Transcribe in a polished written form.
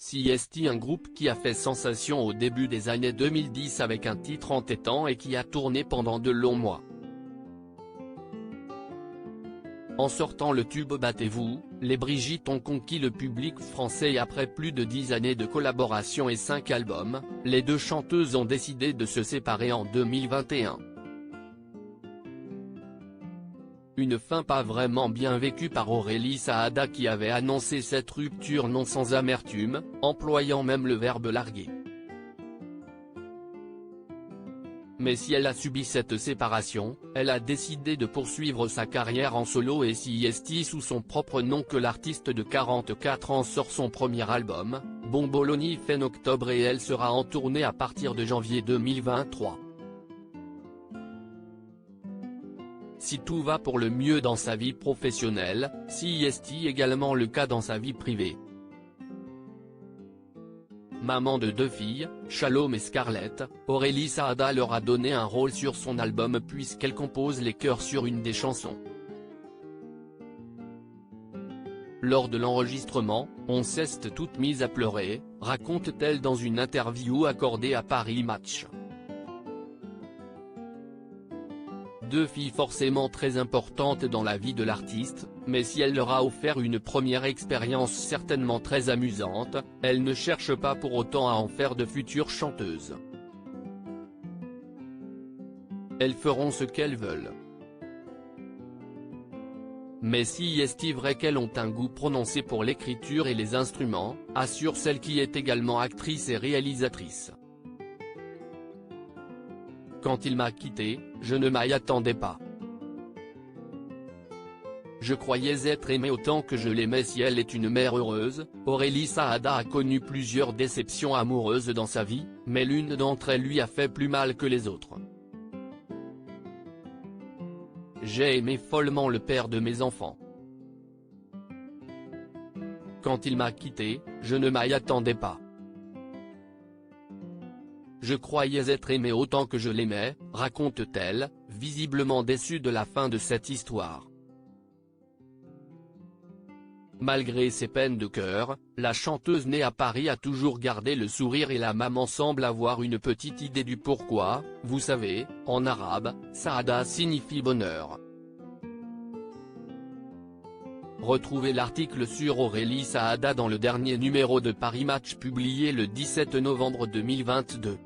CST, un groupe qui a fait sensation au début des années 2010 avec un titre entêtant et qui a tourné pendant de longs mois. En sortant le tube Battez-vous, les Brigitte ont conquis le public français et après plus de 10 années de collaboration et 5 albums, les deux chanteuses ont décidé de se séparer en 2021. Une fin pas vraiment bien vécue par Aurélie Saada qui avait annoncé cette rupture non sans amertume, employant même le verbe larguer. Mais si elle a subi cette séparation, elle a décidé de poursuivre sa carrière en solo et CST sous son propre nom que l'artiste de 44 ans sort son premier album, Bomboloni fin octobre et elle sera en tournée à partir de janvier 2023. Si tout va pour le mieux dans sa vie professionnelle, CST également le cas dans sa vie privée. Maman de 2 filles, Shalom et Scarlett, Aurélie Saada leur a donné un rôle sur son album puisqu'elle compose les chœurs sur une des chansons. Lors de l'enregistrement, on s'est toutes mises à pleurer, raconte-t-elle dans une interview accordée à Paris Match. 2 filles forcément très importantes dans la vie de l'artiste, mais si elle leur a offert une première expérience certainement très amusante, elle ne cherche pas pour autant à en faire de futures chanteuses. Elles feront ce qu'elles veulent. Mais si est-il vrai qu'elles ont un goût prononcé pour l'écriture et les instruments, assure celle qui est également actrice et réalisatrice. Quand il m'a quitté, je ne m'y attendais pas. Je croyais être aimée autant que je l'aimais. Si elle est une mère heureuse, Aurélie Saada a connu plusieurs déceptions amoureuses dans sa vie, mais l'une d'entre elles lui a fait plus mal que les autres. J'ai aimé follement le père de mes enfants. Quand il m'a quitté, je ne m'y attendais pas. Je croyais être aimée autant que je l'aimais, raconte-t-elle, visiblement déçue de la fin de cette histoire. Malgré ses peines de cœur, la chanteuse née à Paris a toujours gardé le sourire et la maman semble avoir une petite idée du pourquoi. Vous savez, en arabe, Saada signifie bonheur. Retrouvez l'article sur Aurélie Saada dans le dernier numéro de Paris Match publié le 17 novembre 2022.